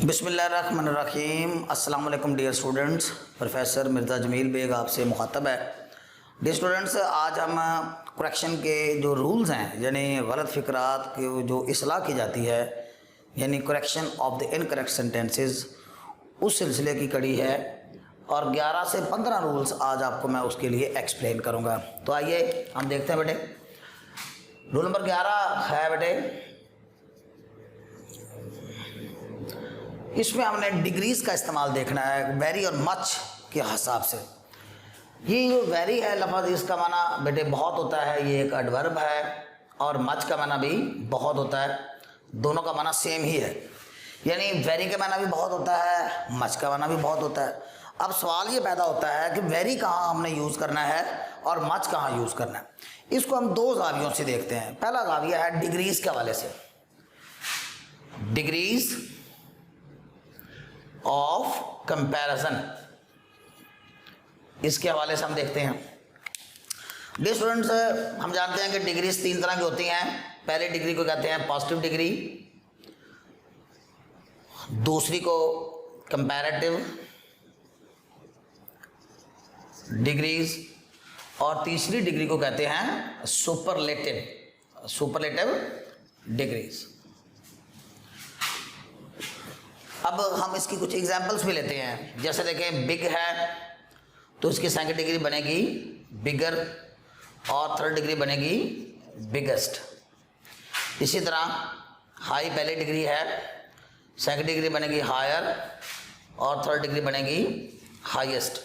बिस्मिल्लाहिर्रहमानिर्रहीम। अस्सलाम वालेकुम dear students. Professor Mirza Jameel Baig आपसे मुखातब है। डियर स्टूडेंट्स, आज हम करेक्शन के जो रूल्स हैं, यानी गलत फ़िक्रात की जो इस्लाह की जाती है, यानी correction of the incorrect sentences, उस सिलसिले की कड़ी है और 11 से 15 रूल्स आज आपको मैं उसके लिए एक्सप्लेन करूँगा। तो आइए हम देखते हैं बेटे। रूल नंबर 11 है बेटे, इसमें हमने डिग्रीज़ का इस्तेमाल देखना है, वेरी और मच के हिसाब से। ये जो वेरी है लफ्ज़, इसका माना बेटे बहुत होता है, ये एक एडवर्ब है, और मच का माना भी बहुत होता है। दोनों का माना सेम ही है, यानी वेरी का माना भी बहुत होता है, मच का माना भी बहुत होता है। अब सवाल ये पैदा होता है कि वेरी कहाँ हमने यूज़ करना है और मच कहाँ यूज़ करना है। इसको हम दो जावियों से देखते हैं। पहला जाविया है डिग्रीज़ के हवाले से, डिग्रीज़ ऑफ कंपैरिजन, इसके हवाले से हम देखते हैं। डियर स्टूडेंट्स, हम जानते हैं कि डिग्रीज 3 तरह की होती हैं। पहली डिग्री को कहते हैं पॉजिटिव डिग्री, दूसरी को कंपैरेटिव डिग्रीज, और तीसरी डिग्री को कहते हैं सुपरलेटिव डिग्रीज। अब हम इसकी कुछ एग्जांपल्स भी लेते हैं। जैसे देखें, बिग है तो इसकी सेकंड डिग्री बनेगी बिगर, और थर्ड डिग्री बनेगी बिगेस्ट। इसी तरह हाई पहली डिग्री है, सेकंड डिग्री बनेगी हायर, और थर्ड डिग्री बनेगी हाईएस्ट।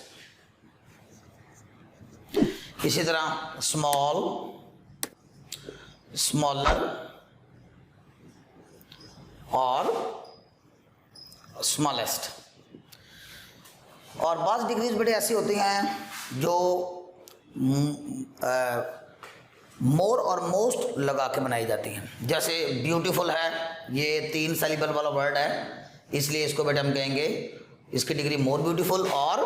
इसी तरह स्मॉल, स्मॉलर और स्मॉलेस्ट। और बाज़ डिग्रीज बेटे ऐसी होती हैं जो मोर और मोस्ट लगा के बनाई जाती हैं। जैसे ब्यूटीफुल है, ये 3 सिलेबल वाला वर्ड है, इसलिए इसको बेटे हम कहेंगे इसकी डिग्री मोर ब्यूटीफुल और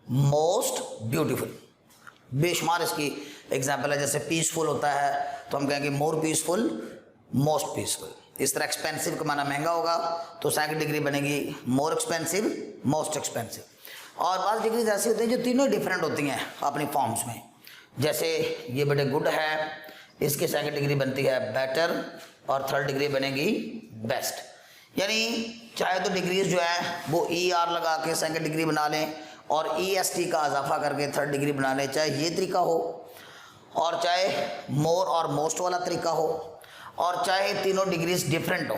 मोस्ट ब्यूटीफुल। बेशुमार इसकी एग्जाम्पल है। जैसे पीसफुल होता है तो हम कहेंगे मोर पीसफुल, मोस्ट पीसफुल। इस तरह एक्सपेंसिव का माना महंगा होगा तो सेकंड डिग्री बनेगी मोर एक्सपेंसिव, मोस्ट एक्सपेंसिव। और बाज़ डिग्रीज ऐसी होती हैं जो तीनों डिफरेंट होती हैं अपनी फॉर्म्स में। जैसे ये बेटे गुड है, इसकी सेकंड डिग्री बनती है बेटर, और थर्ड डिग्री बनेगी बेस्ट। यानी चाहे तो डिग्रीज जो है वो ER लगा के सेकंड डिग्री बना लें और EST का इजाफा करके थर्ड डिग्री बना लें, चाहे ये तरीका हो, और चाहे मोर और मोस्ट वाला तरीका हो, और चाहे तीनों डिग्रीज डिफरेंट हो।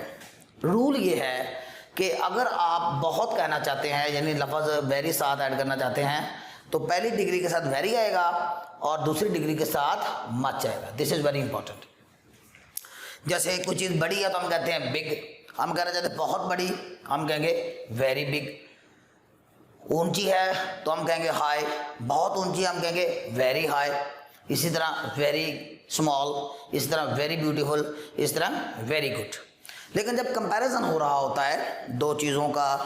रूल ये है कि अगर आप बहुत कहना चाहते हैं, यानी लफ्ज़ वेरी साथ ऐड करना चाहते हैं, तो पहली डिग्री के साथ वेरी आएगा और दूसरी डिग्री के साथ मच आएगा। This is very important. जैसे कोई चीज़ बड़ी है तो हम कहते हैं बिग, हम कहना चाहते हैं बहुत बड़ी, हम कहेंगे वेरी बिग। ऊंची है तो हम कहेंगे हाई, बहुत ऊंची हम कहेंगे वेरी हाई। इसी तरह वेरी स्मॉल, इस तरह वेरी ब्यूटीफुल, इस तरह वेरी गुड। लेकिन जब कंपैरिजन हो रहा होता है दो चीज़ों का,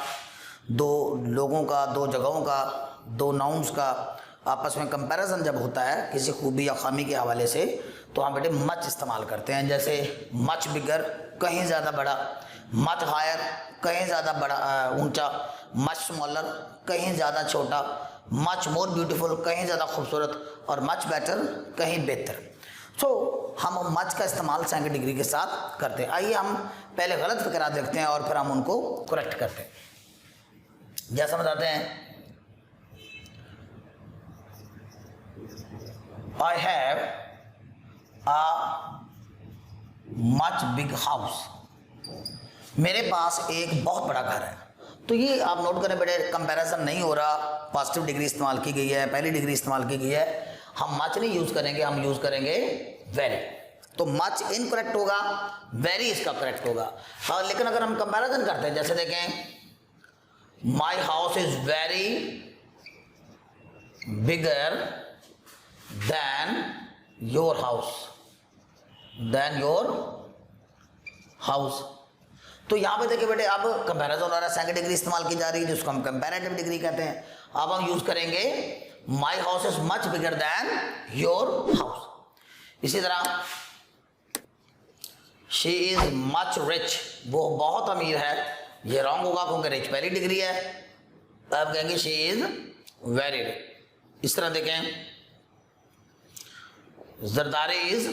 दो लोगों का, दो जगहों का, दो नाउन्स का आपस में कंपैरिजन जब होता है किसी खूबी या खामी के हवाले से, तो हम बेटे मच इस्तेमाल करते हैं। जैसे मच बिगर, कहीं ज़्यादा बड़ा, मच हायर, कहीं ज़्यादा बड़ा ऊंचा, मच स्मॉलर, कहीं ज़्यादा छोटा, मच मोर ब्यूटीफुल, कहीं ज़्यादा खूबसूरत, और मच बेटर, कहीं बेहतर। हम मच का इस्तेमाल सेकंड डिग्री के साथ करते हैं। आइए हम पहले गलत फ़िक्रात देखते हैं और फिर हम उनको करेक्ट करते हैं। जैसा बताते हैं, I have a much big house, मेरे पास एक बहुत बड़ा घर है। तो ये आप नोट करें बेटे, कंपैरिजन नहीं हो रहा, पॉजिटिव डिग्री इस्तेमाल की गई है, पहली डिग्री इस्तेमाल की गई है। हम मच नहीं यूज़ करेंगे, हम यूज़ करेंगे वेरी। तो मच इनकरेक्ट होगा, वेरी इसका करेक्ट होगा। हाँ, लेकिन अगर हम कंपैरिजन करते हैं, जैसे देखें, my house is very bigger than your house, than your house. तो यहाँ पे देखिए बेटे, अब कंपैरिजन हो रहा है, सेकंड डिग्री इस्तेमाल की जा रही है जिसको हम कंपैरेटिव डिग्री कहते हैं। अब हम यूज़ करेंगे माई house is much bigger than your house. इसी तरह शी इज मच रिच, वो बहुत अमीर है, ये रॉन्ग होगा क्योंकि रिच पहली डिग्री है, आप कहेंगे शी इज वेरी रिच। इस तरह देखें, Zardari is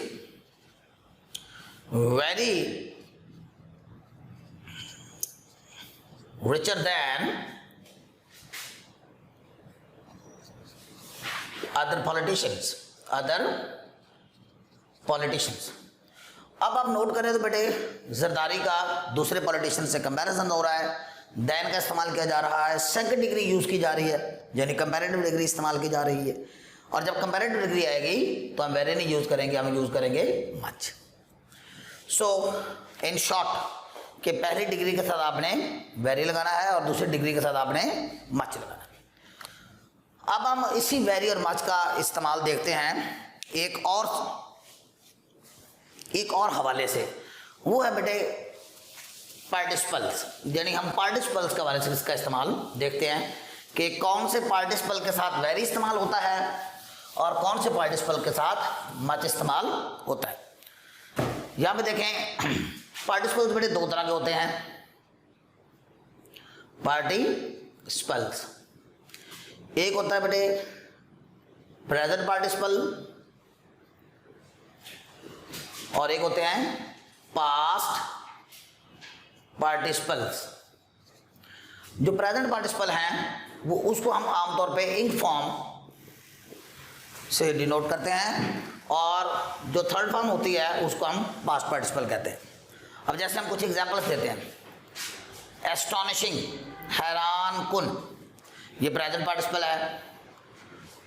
very richer than other politicians। अब आप नोट करें तो बेटे जरदारी का दूसरे पॉलिटिशियन से कंपैरिजन हो रहा है, देन का इस्तेमाल किया जा रहा है, सेकंड डिग्री यूज की जा रही है, यानी कंपैरेटिव डिग्री इस्तेमाल की जा रही है। और जब कंपैरेटिव डिग्री आएगी तो हम वेरी नहीं यूज करेंगे, हम यूज करेंगे मच। सो इन शॉर्ट कि पहली डिग्री के साथ आपने वेरी लगाना है और दूसरी डिग्री के साथ आपने मच लगाना है। अब हम इसी वेरी और मच का इस्तेमाल देखते हैं एक और हवाले से, वो है बेटे पार्टिसिपल्स। यानी हम पार्टिसिपल्स के हवाले से इसका इस्तेमाल देखते हैं कि कौन से पार्टिसिपल के साथ वेरी इस्तेमाल होता है और कौन से पार्टिसिपल के साथ मच इस्तेमाल होता है। यहाँ पे देखें, पार्टिसिपल्स बेटे दो तरह के होते हैं। पार्टिसिपल्स एक होता है बेटे प्रेजेंट पार्टिसिपल और एक होते हैं पास्ट पार्टिसिपल्स। जो प्रेजेंट पार्टिसिपल हैं वो उसको हम आमतौर पे इंक फॉर्म से डिनोट करते हैं और जो थर्ड फॉर्म होती है उसको हम पास्ट पार्टिसिपल कहते हैं। अब जैसे हम कुछ एग्जाम्पल्स देते हैं, एस्टॉनिशिंग हैरान कुन, ये प्रेजेंट पार्टिसिपल है।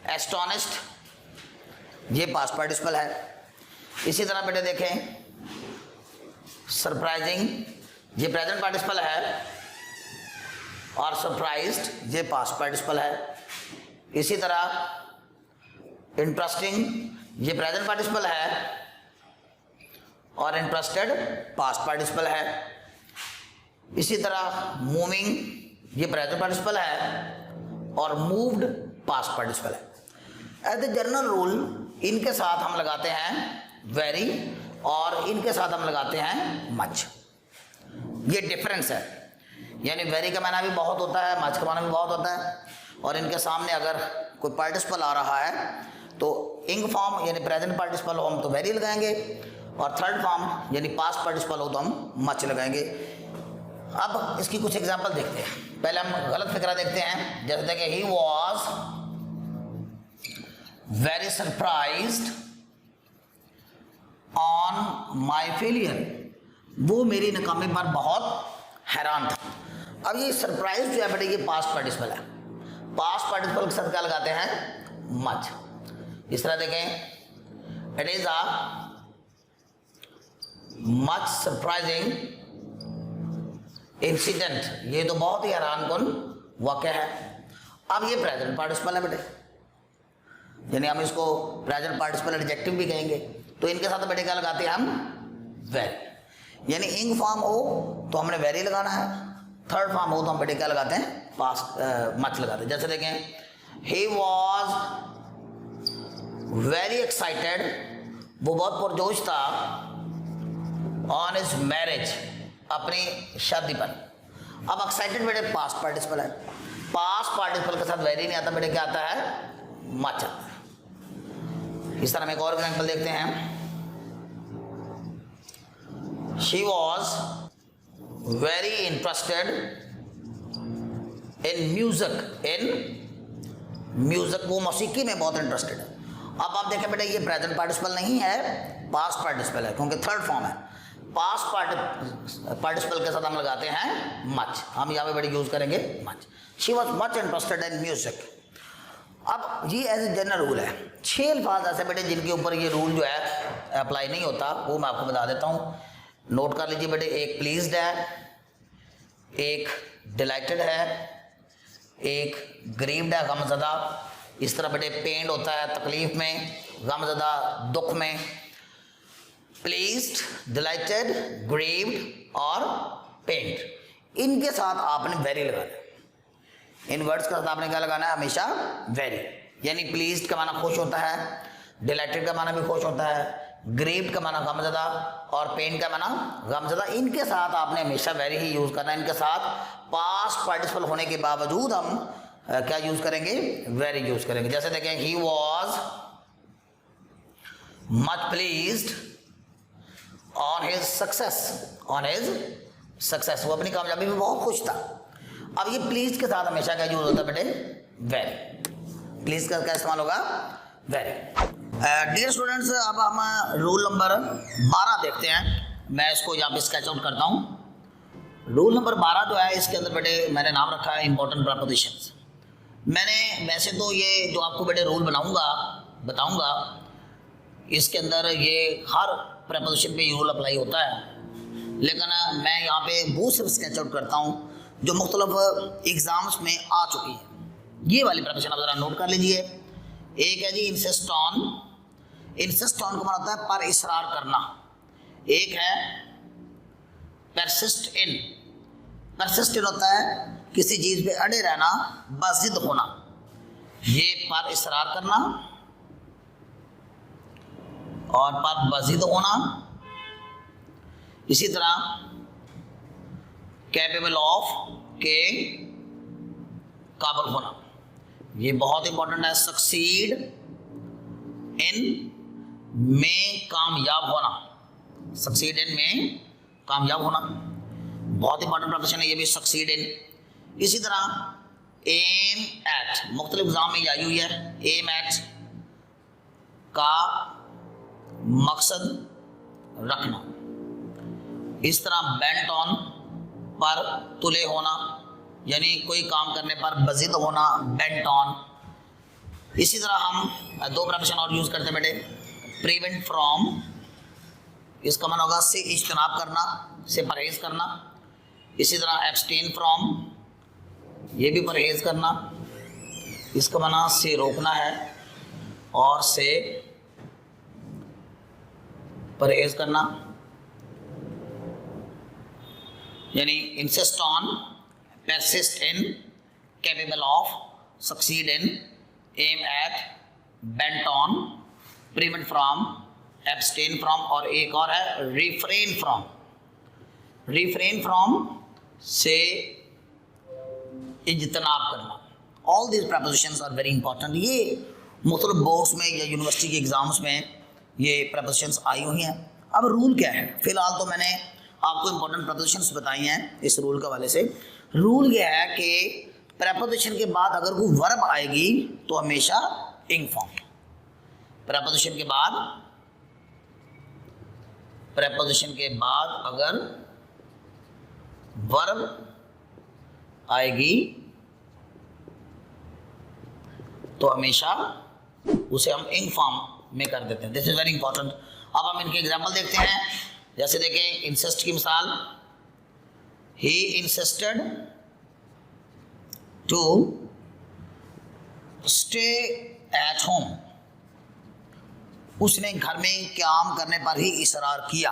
एस्टॉनिश्ड ये पास्ट पार्टिसिपल है। इसी तरह बेटे देखें, सरप्राइजिंग ये प्रेजेंट पार्टिसिपल है और सरप्राइज्ड ये पास्ट पार्टिसिपल है। इसी तरह इंटरेस्टिंग ये प्रेजेंट पार्टिसिपल है और इंटरेस्टेड पास्ट पार्टिसिपल है। इसी तरह मूविंग ये प्रेजेंट पार्टिसिपल है और मूव्ड पास्ट पार्टिसिपल है। एज ए जनरल रूल इनके साथ हम लगाते हैं वेरी और इनके साथ हम लगाते हैं मच। ये डिफरेंस है, यानी वेरी का माना भी बहुत होता है, मच का माना भी बहुत होता है। और इनके सामने अगर कोई पार्टिसिपल आ रहा है तो इंग फॉर्म यानी प्रेजेंट पार्टिसिपल हो हम तो वेरी लगाएंगे और थर्ड फॉर्म यानी पास्ट पार्टिसिपल हो तो हम मच लगाएंगे। अब इसकी कुछ एग्जांपल देखते हैं। पहले हम गलत फिक्रा देखते हैं। जैसे देखें, he was very surprised on my failure, वो मेरी नाकामी पर बहुत हैरान था। अब ये सरप्राइज जो है बेटे ये पास्ट पार्टिसिपल है। पास्ट पार्टिसिपल के साथ क्या लगाते हैं? मच। इस तरह देखें, it is a much surprising incident, ये तो बहुत ही हैरानकुन वाक़या है। अब ये प्रेजेंट पार्टिसिपल है बेटे, यानी हम इसको प्रेजेंट पार्टिसिपल एडजेक्टिव भी कहेंगे। तो इनके साथ बेटे क्या लगाते हैं हम? वेरी। यानी इंग फॉर्म हो तो हमने वेरी लगाना है, थर्ड फॉर्म हो तो हम बेटे क्या लगाते हैं? पास्ट मच लगाते हैं। जैसे देखें, ही वॉज वेरी एक्साइटेड, वो बहुत पुरजोश था ऑन हिज मैरिज, अपनी शादी पर। अब एक्साइटेड बेटे पास्ट पार्टिसिपल है, पास्ट पार्टिसिपल के साथ वेरी नहीं आता बेटे, क्या आता है? मच आता है। इस तरह हम एक और एग्जाम्पल देखते हैं। She was very interested in music, वो मौसीकी में बहुत इंटरेस्टेड है। अब आप देखें बेटे ये प्रेजेंट पार्टिसिपल नहीं है, पास्ट पार्टिसिपल है, क्योंकि थर्ड फॉर्म है। पास्ट पार्टिसिपल के साथ हम लगाते हैं मच, हम यहाँ पे बड़ी यूज करेंगे much. She was much interested in music. अब ये एज ए जनरल रूल है। 6 अल्फाज ऐसे बेटे जिनके ऊपर ये रूल जो है अप्लाई नहीं होता, वो मैं आपको बता देता हूँ। नोट कर लीजिए बेटे, एक प्लीज्ड है, एक डिलाइटेड है, एक ग्रीव्ड है, गमज़दा। इस तरह बेटे पेंड होता है तकलीफ में, गमज़दा दुख में। प्लीज्ड, डिलाइटेड, ग्रीव्ड और पेंड, इनके साथ आपने वेरी लगाना है। इन वर्ड्स के साथ आपने क्या लगाना है? हमेशा वेरी। यानी प्लीज्ड का माना खुश होता है, डिलाइटेड का माना भी खुश होता है, ग्रेप्ड का माना गमज़दा और पेन का माना गमज़दा। इनके साथ आपने हमेशा वेरी ही यूज़ करना है। इनके साथ पास्ट पार्टिसिपल होने के बावजूद हम क्या यूज़ करेंगे, वेरी यूज़ करेंगे। जैसे देखें, he was much pleased on his success, on his success, वो अपनी कामयाबी में बहुत खुश था। अब ये प्लीज के साथ हमेशा क्या यूज होता है बेटे, वेरी। प्लीज का क्या इस्तेमाल होगा, वेरी। डियर स्टूडेंट्स, अब हम रूल नंबर 12 देखते हैं। मैं इसको यहाँ पे स्केच आउट करता हूँ। रूल नंबर 12 जो है, इसके अंदर बेटे मैंने नाम रखा है इंपॉर्टेंट प्रपोजिशंस। मैंने वैसे तो ये जो आपको बेटे रूल बताऊंगा, इसके अंदर ये हर प्रपोजिशन पे रूल अप्लाई होता है, लेकिन मैं यहाँ पे वो सिर्फ स्केच आउट करता हूँ जो मुख्तलिफ एग्जाम्स में आ चुकी है। ये वाली प्रपोजिशन आप ज़रा नोट कर लीजिए। एक है जी इंसिस्ट ऑन। इंसिस्ट ऑन का मतलब होता है पर इसरार करना। एक है परसिस्ट इन। परसिस्ट इन होता है किसी चीज़ पे अड़े रहना, बज़िद होना। ये पर इसरार करना और पर बज़िद होना। इसी तरह कैपेबल ऑफ के काबिल होना, ये बहुत इंपॉर्टेंट है। सक्सीड इन में कामयाब होना, सक्सीड इन में कामयाब होना बहुत इंपॉर्टेंट प्रोफेशन है ये भी, सक्सीड इन। इसी तरह एम एट, मुख्तलिफ एग्जाम में आई हुई है। एम एट का मकसद रखना। इस तरह बेंट ऑन पर तुले होना, यानी कोई काम करने पर बज़िद होना, बेंट ऑन। इसी तरह हम दो प्रोफेशन और यूज़ करते हैं बेटे। प्रिवेंट फ्रॉम, इसका मन होगा से इज्तनाब करना, से परहेज़ करना। इसी तरह एब्सटेन फ्रॉम, ये भी परहेज़ करना। इसका मना से रोकना है और से परहेज़ करना, यानी insist on, persist in, capable of, succeed in, aim at, bent on, prevent from, abstain from, और एक और है refrain from। refrain from से इज्तनाब करना। all these prepositions are very important। ये मुख्तलिफ बोर्ड्स में या यूनिवर्सिटी के एग्जाम्स में ये prepositions आई हुई हैं। अब रूल क्या है, फिलहाल तो मैंने आपको इंपॉर्टेंट प्रपोजिशंस बताई हैं इस रूल के हवाले से। रूल यह है कि प्रपोजिशन के बाद अगर कोई वर्ब आएगी तो हमेशा इंग फॉर्म। प्रपोजिशन के बाद अगर वर्ब आएगी तो हमेशा उसे हम इंग फॉर्म में कर देते हैं। This is very important. अब हम इनके एग्जाम्पल देखते हैं। जैसे देखें, इंसिस्ट की मिसाल, he insisted to stay at home, उसने घर में काम करने पर ही इसरार किया।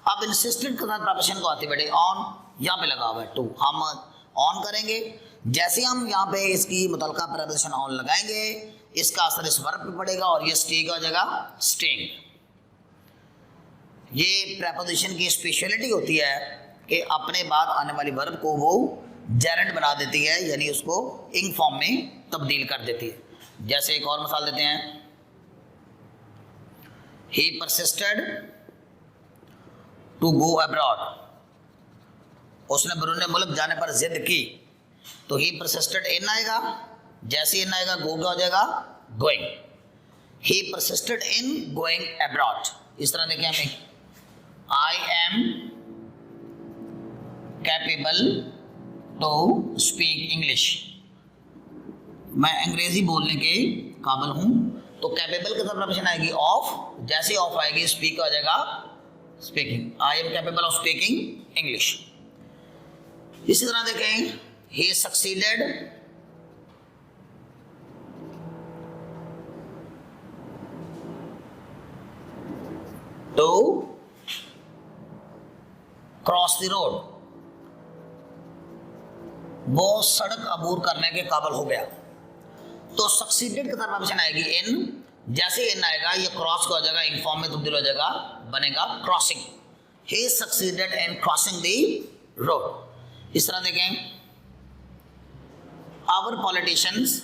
अब इंसिस्टेड के साथ प्रपोजिशन को आती है बेटे ऑन, यहाँ पे लगा हुआ है टू, हम ऑन करेंगे। जैसे हम यहाँ पे इसकी मुतलका प्रपोजिशन ऑन लगाएंगे, इसका असर इस वर्ब पे पड़ेगा और ये स्टे का हो जाएगा स्टेइंग। ये प्रपोजिशन की स्पेशलिटी होती है कि अपने बाद आने वाली वर्ब को वो जेरेंट बना देती है, यानी उसको इंग फॉर्म में तब्दील कर देती है। जैसे एक और मिसाल देते हैं, ही परसिस्टेड टू गो अब्रॉड, उसने बैरून मुल्क जाने पर जिद की, तो ही परसिस्टेड इन आएगा, जैसे इन आएगा गो का हो जाएगा going. He persisted in going abroad. इस तरह देखें हमें, I am capable to speak English, मैं अंग्रेजी बोलने के काबिल हूँ। तो कैपेबल के साथ प्रपोजिशन आएगी ऑफ, जैसे ऑफ आएगी स्पीक आ जाएगा speaking. I am capable of speaking English. इसी तरह देखें, he succeeded to cross the road, वो सड़क अबूर करने के काबिल हो गया। तो सक्सीडेड के साथ प्रपोजिशन आएगी इन, जैसे इन आएगा ये क्रॉस का हो जाएगा, इन फॉर्म में तब्दील हो जाएगा, बनेगा crossing. He succeeded in crossing the road. इस तरह देखें, our politicians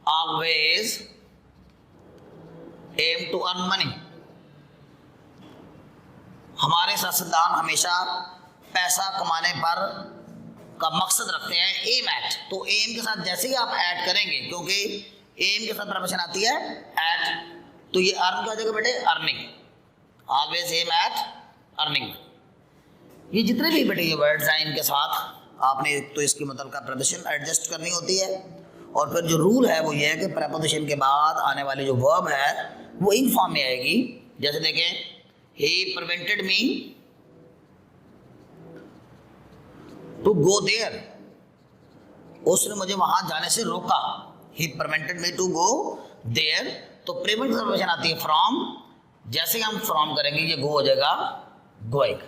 always aim to earn money। हमारे सियासतदान हमेशा पैसा कमाने पर का मकसद रखते हैं, एम एट। तो एम के साथ जैसे ही आप ऐड करेंगे, क्योंकि एम के साथ प्रपोजिशन आती है एट, तो ये अर्न क्या हो जाएगा बेटे, earning. Always aim at earning. ये जितने भी बेटे ये वर्ड्स हैं, इनके साथ आपने तो इसकी मतलब का प्रपोजिशन एडजस्ट करनी होती है। और फिर जो रूल है वो ये है कि प्रपोजिशन के बाद आने वाली जो वर्ब है वो इन फॉर्म में आएगी। जैसे देखें, he prevented me to go there। उसने मुझे वहां जाने से रोका। he prevented me to go there। तो प्रेजेंट प्रपोजिशन आती है फ्रॉम। जैसे ही हम फ्रॉम करेंगे ये गो हो जाएगा गोइंग,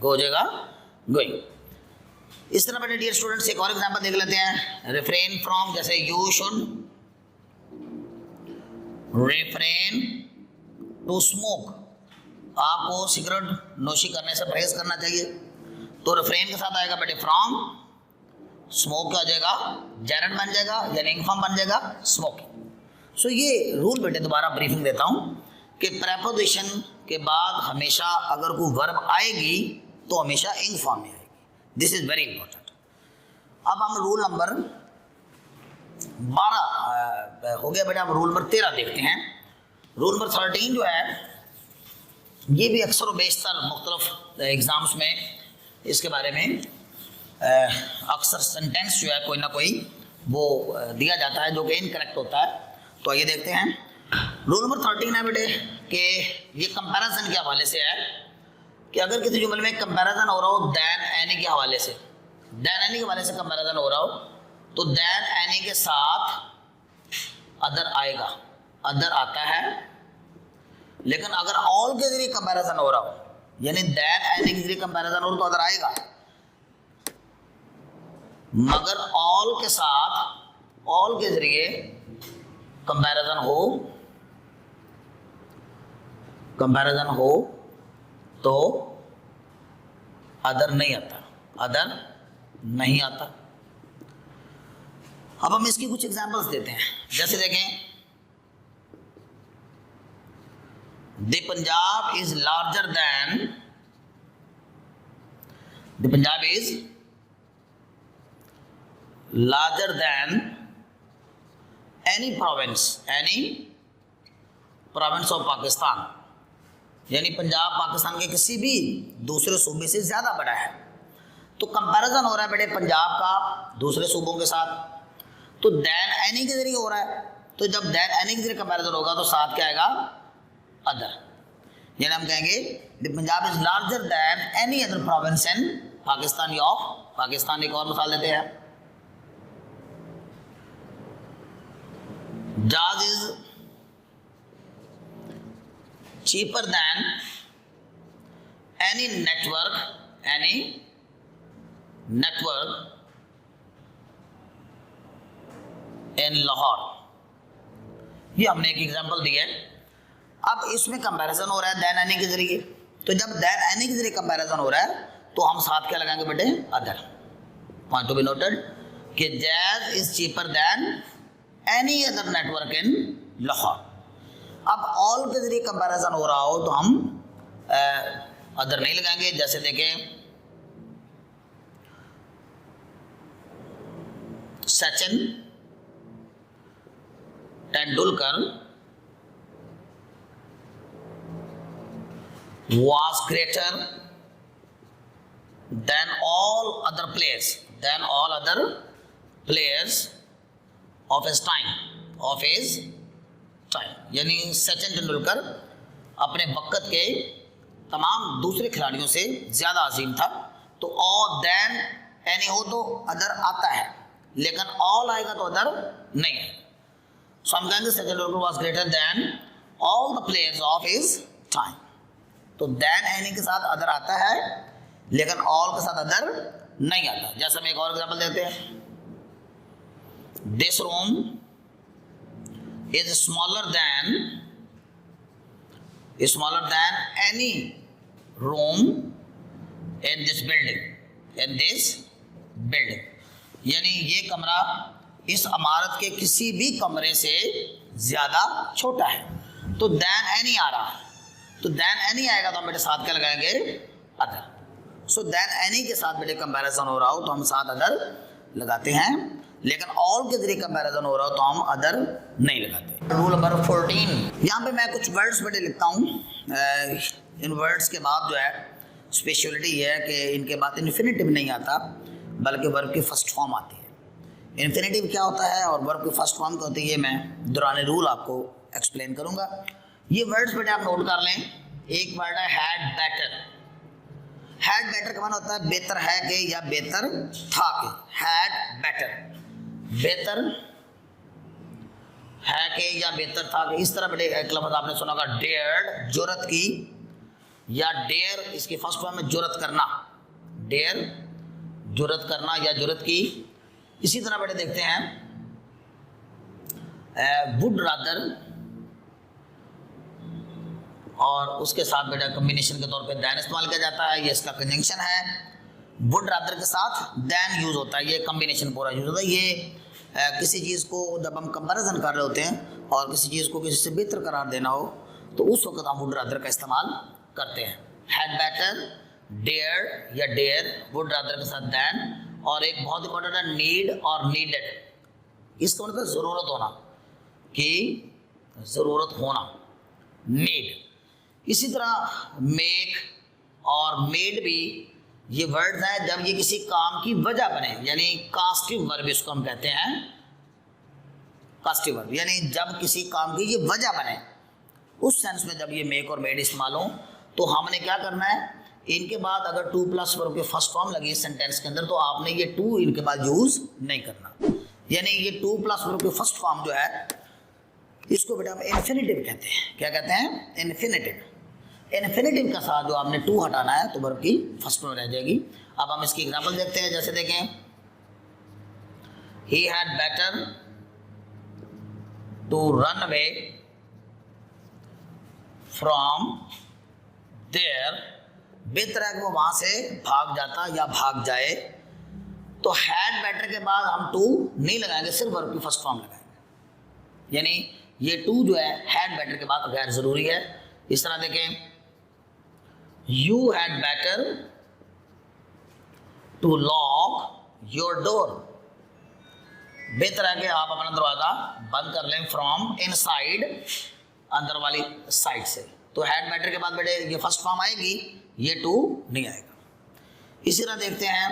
गो हो जाएगा गोइंग। इस तरह बेटे डियर स्टूडेंट्स एक और एग्जांपल देख लेते हैं। रिफ्रेन फ्रॉम, जैसे you should refrain to smoke. आपको सिगरेट नोशी करने से परहेज करना चाहिए। तो रिफ्रेन के साथ आएगा बेटे फ्रॉम, स्मोक क्या हो जाएगा, जेरेंड बन जाएगा, यानी इंग फॉर्म बन जाएगा स्मोकिंग। सो ये रूल बेटे दोबारा ब्रीफिंग देता हूं कि प्रपोजिशन के बाद हमेशा अगर कोई वर्ब आएगी तो हमेशा इंग फॉर्म में आएगी। This is very important. अब हम रूल नंबर 12 हो गया बेटा, अब रूल नंबर 13 देखते हैं। रूल नंबर 13 जो है ये भी अक्सर व बेशतर मुख्तलिफ एग्जाम्स में इसके बारे में अक्सर सेंटेंस जो है कोई ना कोई वो दिया जाता है जो कि इनकरेक्ट होता है। तो आइए देखते हैं। रूल नंबर 13 है बेटे कि ये कंपैरिजन के हवाले से है कि अगर किसी जुमले में कंपैरिजन हो रहा हो दैन एनी के हवाले से, दैन एनी के हवाले से कंपैरिजन हो रहा हो, तो दैन एनी के साथ अदर आएगा, अदर आता है। लेकिन अगर ऑल के जरिए कंपैरिजन हो रहा हो, यानी दैन एनी के जरिए कंपैरिजन हो रहा तो अदर आएगा। मगर ऑल के साथ, ऑल के जरिए कंपैरिजन हो तो अदर नहीं आता, अदर नहीं आता। अब हम इसकी कुछ एग्जांपल्स देते हैं। जैसे देखें, the Punjab is larger than, the Punjab is larger than any province of Pakistan. यानी पंजाब पाकिस्तान के किसी भी दूसरे सूबे से ज्यादा बड़ा है। तो कंपैरिजन हो रहा है बेटे पंजाब का दूसरे सूबों के साथ, तो दैन एनी के जरिए हो रहा है। तो जब दैन एनी के जरिए कंपैरिजन होगा तो साथ क्या आएगा, अदर। यानी हम कहेंगे the Punjab is larger than any other province in Pakistan of Pakistan. एक और मिसाल देते हैं, जहाज is cheaper than any network in Lahore। ये हमने एक एग्जांपल दिया है। अब इसमें कंपैरिजन हो रहा है दैन एनी के जरिए। तो जब दैन एनी के जरिए कंपैरिजन हो रहा है तो हम साथ क्या लगाएंगे बेटे, other. Point to be noted कि Jazz is cheaper than any other network in Lahore. अब ऑल के जरिए कंपैरिजन हो रहा हो तो हम अदर नहीं लगाएंगे। जैसे देखें, Sachin Tendulkar was greater than all other players of his time। यानी सचिन तेंदुलकर अपने वक्त के तमाम दूसरे खिलाड़ियों से ज्यादा अजीम था। तो और देन एनी हो तो अदर आता है, लेकिन ऑल आएगा तो अदर नहीं है। सो हम कहेंगे Sachin Tendulkar was greater than all the players of his time. तो देन एनी के साथ अदर आता है, लेकिन ऑल के साथ अदर नहीं आता। जैसे हम एक और एग्जांपल देते हैं, this room is smaller than any room in this building. यानी ये कमरा इस इमारत के किसी भी कमरे से ज्यादा छोटा है। तो than any आ रहा है, तो than any आएगा तो हम बेटे साथ क्या लगाएंगे, अदर। सो than any के साथ बेटे कंपैरिजन हो रहा हो तो हम साथ अदर लगाते हैं, लेकिन ऑल के जरिए कंपैरिजन हो रहा हो तो हम अदर नहीं लगाते। रूल नंबर 14, यहाँ पे मैं कुछ वर्ड्स बेटे लिखता हूँ। इन वर्ड्स के बाद जो है स्पेशलिटी ये है कि इनके बाद इन्फिनेटिव नहीं आता बल्कि वर्ब की फर्स्ट फॉर्म आती है। इन्फिनेटिव क्या होता है और वर्ब की फर्स्ट फॉर्म क्या होती है, ये मैं दौरान रूल आपको एक्सप्लेन करूँगा। ये वर्ड्स बेटे आप नोट कर लें। एक वर्ड है हैड बेटर। हैड बेटर का माना होता है बेहतर है के या बेहतर था के। हैड बेटर, बेहतर है के या बेहतर था के। इस तरह बेटे एक लफ्ज़ आपने सुना होगा डेयर्ड, जुर्रत की, या डेयर इसकी फर्स्ट फॉर्म में जुर्रत करना, डेयर जुर्रत करना या जुर्रत की। इसी तरह बेटे देखते हैं वुड रादर, और उसके साथ बेटा कॉम्बिनेशन के तौर पे दैन इस्तेमाल किया जाता है। ये इसका कंजंक्शन है। वुड रादर के साथ दैन यूज होता है, ये कॉम्बिनेशन पूरा यूज होता है। ये किसी चीज़ को जब हम कंपैरिजन कर रहे होते हैं और किसी चीज़ को किसी से बेहतर करार देना हो तो उस वक्त हम वुड रादर का इस्तेमाल करते हैं। हैड बेटर, डेयर या डेयर, वुड रादर के साथ दैन। और एक बहुत इंपॉर्टेंट है नीड और नीडेड। इसका मतलब ज़रूरत होना, कि ज़रूरत होना, नीड। इसी तरह मेक और मेड भी ये वर्ड्स हैं जब ये किसी काम की वजह बने, यानी कास्टिव वर्ब इसको हम कहते हैं। कास्टिव वर्ब यानी जब किसी काम की ये वजह बने, उस सेंस में जब ये मेक और मेड इस्तेमाल हो तो हमने क्या करना है, इनके बाद अगर टू प्लस वर्ब के फर्स्ट फॉर्म लगी सेंटेंस के अंदर तो आपने ये टू इनके बाद यूज नहीं करना। यानी ये टू प्लस वर्ब के फर्स्ट फॉर्म जो है इसको बेटा हम इन्फिनेटिव कहते हैं। क्या कहते हैं, इन्फिनेटिव। इन्फिनेटिव का साथ जो आपने टू हटाना है तो वर्ब की फर्स्ट में रह जाएगी। अब हम इसकी एग्जांपल देखते हैं। जैसे देखें, he had better to run away from there, बेहतर है कि वो वहां से भाग जाता या भाग जाए। तो हैड बेटर के बाद हम टू नहीं लगाएंगे, सिर्फ वर्ब की फर्स्ट फॉर्म लगाएंगे। यानी ये टू जो है हैड बेटर के बाद गैर जरूरी है। इस तरह देखें, you had better to lock your door, बेहतर है कि आप अपना दरवाजा बंद कर लें फ्रॉम इनसाइड, अंदर वाली साइड से। तो हैड बेटर के बाद बेटे ये फर्स्ट फॉर्म आएगी, ये टू नहीं आएगा। इसी तरह देखते हैं,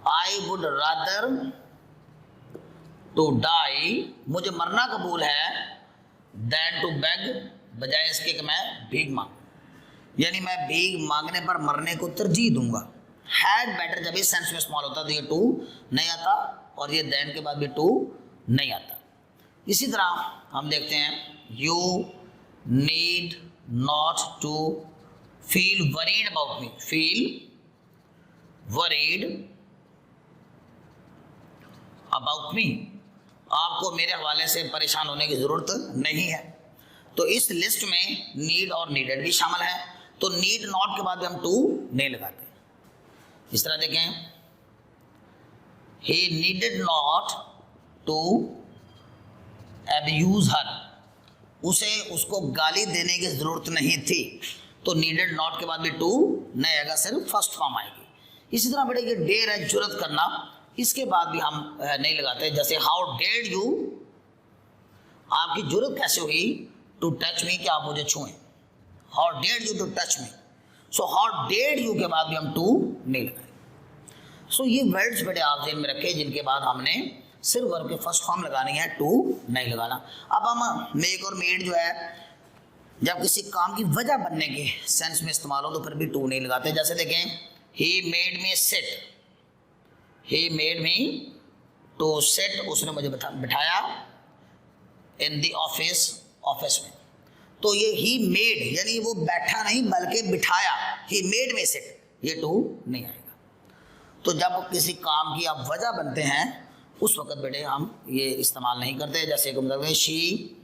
I would rather to die, मुझे मरना कबूल है, देन टू बेग, बजाय इसके कि मैं भीख मांगूं। यानी मैं भीख मांगने पर मरने को तरजीह दूंगा। हैड बेटर जब इस सेंस में इस्तेमाल होता है तो ये टू नहीं आता, और ये देन के बाद भी टू नहीं आता। इसी तरह हम देखते हैं, you need not to feel worried about me, feel worried about me, आपको मेरे हवाले से परेशान होने की जरूरत नहीं है। तो इस लिस्ट में नीड और नीडेड भी शामिल है। तो नीड नॉट के बाद भी हम टू नहीं लगाते। इस तरह देखें, he needed not to abuse her, उसे उसको गाली देने की जरूरत नहीं थी। तो नीडेड नॉट के बाद भी टू नहीं आएगा, सिर्फ फर्स्ट फॉर्म आएगी। इसी तरह बेटे ये डेयर है जुर्रत करना, इसके बाद भी हम नहीं लगाते। जैसे हाउ डेयर यू, आपकी जुर्रत कैसे हुई टू टच मी, कि आप मुझे छुएं। How dare you to touch me, so how dare you के बाद भी हम टू नहीं लगाएंगे। सो ये वर्ड्स बेटे आप ध्यान में रखें जिनके बाद हमने सिर्फ वर्ब के फर्स्ट फॉर्म लगानी है, टू नहीं लगाना। अब हम मेक और मेड जो है जब किसी काम की वजह बनने के सेंस में इस्तेमाल हो तो फिर भी टू नहीं लगाते। जैसे देखें, he made me sit, he made me to sit, उसने मुझे बिठाया इन द ऑफिस, ऑफिस में। तो ये ही मेड यानी वो बैठा नहीं बल्कि बिठाया, ही मेड मी सिट, ये टू नहीं आएगा। तो जब किसी काम की आप वजह बनते हैं उस वक्त बेटे हम ये इस्तेमाल नहीं करते। जैसे कि मतलब she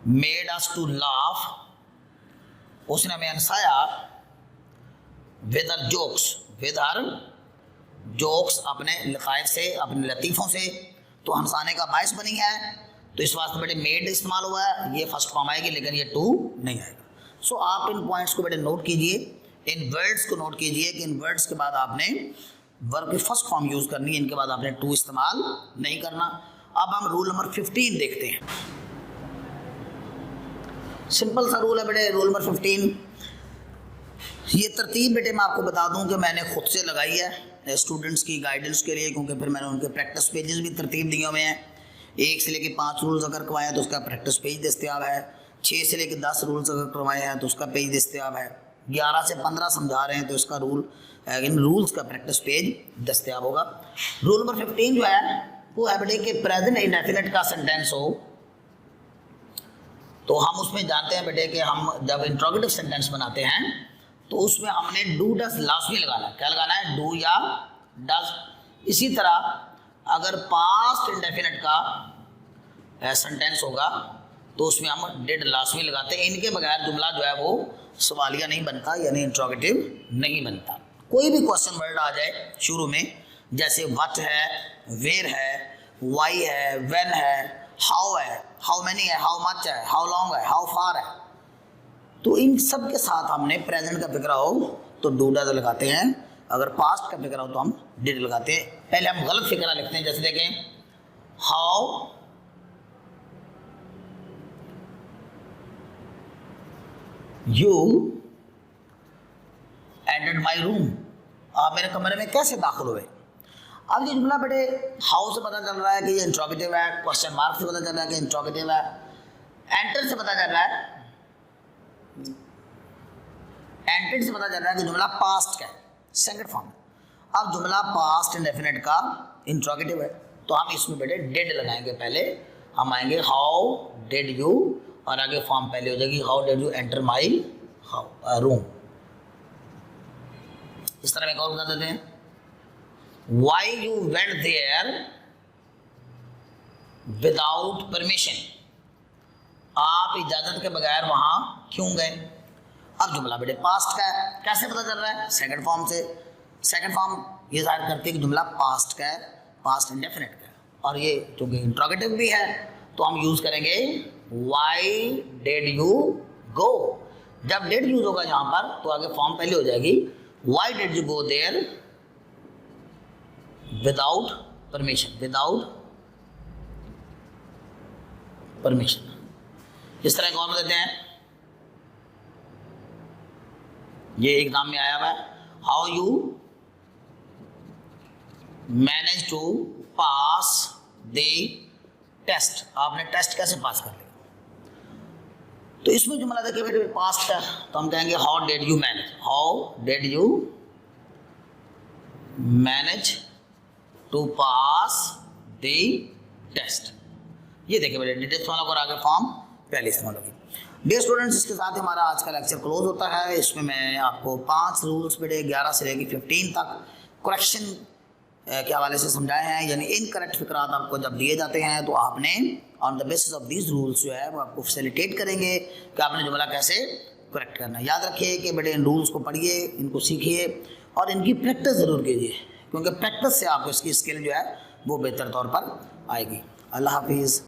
made us to laugh, उसने हमें हंसाया with her jokes, with her jokes, अपने लताइफ से, अपने लतीफ़ों से, तो हंसाने का बायस बनी है। तो इस वास्ते बेटे मेड इस्तेमाल हुआ है, ये फर्स्ट फॉर्म आएगी लेकिन ये टू नहीं आएगा। सो आप इन पॉइंट्स को बेटे नोट कीजिए, इन वर्ड्स को नोट कीजिए कि इन वर्ड्स के बाद आपने वर्ब की फर्स्ट फॉर्म यूज़ करनी है, इनके बाद आपने टू इस्तेमाल नहीं करना। अब हम रूल नंबर 15 देखते हैं। सिंपल सा रूल है बेटे, रूल नंबर 15। ये तरतीब बेटे मैं आपको बता दूं कि मैंने खुद से लगाई है स्टूडेंट्स की गाइडेंस के लिए, क्योंकि फिर मैंने उनके प्रैक्टिस पेजेस भी तरतीब दिए हुए हैं। 1 से लेकर 5 रूल्स अगर करवाए हैं तो उसका प्रैक्टिस पेज दस्तयाब है। 6 से लेकर 10 रूल्स अगर करवाए हैं तो उसका पेज दस्तयाब है। 11 से 15 समझा रहे हैं तो इसका इन रूल्स का प्रैक्टिस पेज दस्तयाब होगा। रूल नंबर 15 जो है वो है बेटे कि प्रेजेंट इंडेफिनिट का सेंटेंस हो तो हम उसमें जानते हैं बेटे कि हम जब इंट्रोगेटिव सेंटेंस बनाते हैं तो उसमें हमने डू डज लाजमी लगाना है। क्या लगाना है? डू या डज। इसी तरह अगर पास्ट इंडेफिनिट का सेंटेंस होगा तो उसमें हम डिड लाजमी लगाते हैं। इनके बगैर जुमला जो है वो सवालिया नहीं बनता, यानी इंट्रोगेटिव नहीं बनता। कोई भी क्वेश्चन वर्ड आ जाए शुरू में, जैसे व्हाट है, वेयर है, वाई है, व्हेन है, हाउ है, हाउ मैनी है, हाउ मच है, हाउ लॉन्ग है, हाउ फार है, तो इन सब के साथ हमने प्रेजेंट का फिक्र हो तो डू डज लगाते हैं, अगर पास्ट का फिक्र हो तो हम डिड लगाते हैं। पहले हम गलत फिक्रा लिखते हैं, जैसे देखें how you entered my room, आप मेरे कमरे में कैसे दाखिल हुए। अब ये जुमला बेटे हाउ से पता चल रहा है कि ये इंट्रोगेटिव है, क्वेश्चन मार्क से पता चल रहा है कि इंट्रोगेटिव है, एंटर से पता चल रहा है, एंटेड से पता चल रहा है कि जुमला पास्ट का है, सेकंड फॉर्म। अब जुमला पास्ट इंडेफिनिट का इंट्रोगेटिव है तो हम इसमें बेटे डिड लगाएंगे। पहले हम आएंगे हाउ डिड यू और आगे फॉर्म पहले हो जाएगी how did you enter my room. इस तरह में एक और बता देते हैं, Why you went there without permission, आप इजाजत के बगैर वहां क्यों गए। अब जुमला बेटे पास्ट का है, कैसे पता चल रहा है? सेकंड फॉर्म से। सेकंड फॉर्म ये जाहिर करती है कि जुमला पास्ट का है, पास्ट इंडेफिनिट का है, और ये चूंकि इंट्रोगेटिव भी है तो हम यूज करेंगे Why did you go। जब डिड यूज होगा यहां पर तो आगे फॉर्म पहले हो जाएगी Why did you go there without permission, without permission। इस तरह कौन देते हैं, ये एग्जाम में आया हुआ है, how you manage to pass the test, आपने टेस्ट कैसे पास कर लिया। तो इसमें जुमला देखिए बेटे पास्ट है तो हम कहेंगे how did you manage, how did you manage to pass the test. ये देखिए बेटे डिटेल्स इस्तेमाल और आगे फॉर्म पहले इस्तेमाल होगी। डियर स्टूडेंट्स, इसके साथ हमारा आज का लेक्चर क्लोज होता है। इसमें मैं आपको 5 रूल्स बेटे 11 से लेकर 15 तक करेक्शन के हवाले से समझाए हैं, यानी इनकरेक्ट फिक्रात आपको जब दिए जाते हैं तो आपने on the basis of these rules जो है वो आपको फैसिलिटेट करेंगे कि आपने जुमला कैसे करेक्ट करना है। याद रखिए कि बेटे इन रूल्स को पढ़िए, इनको सीखिए और इनकी प्रैक्टिस ज़रूर कीजिए, क्योंकि प्रैक्टिस से आपको इसकी स्किल जो है वो बेहतर तौर पर आएगी। अल्लाह हाफिज़।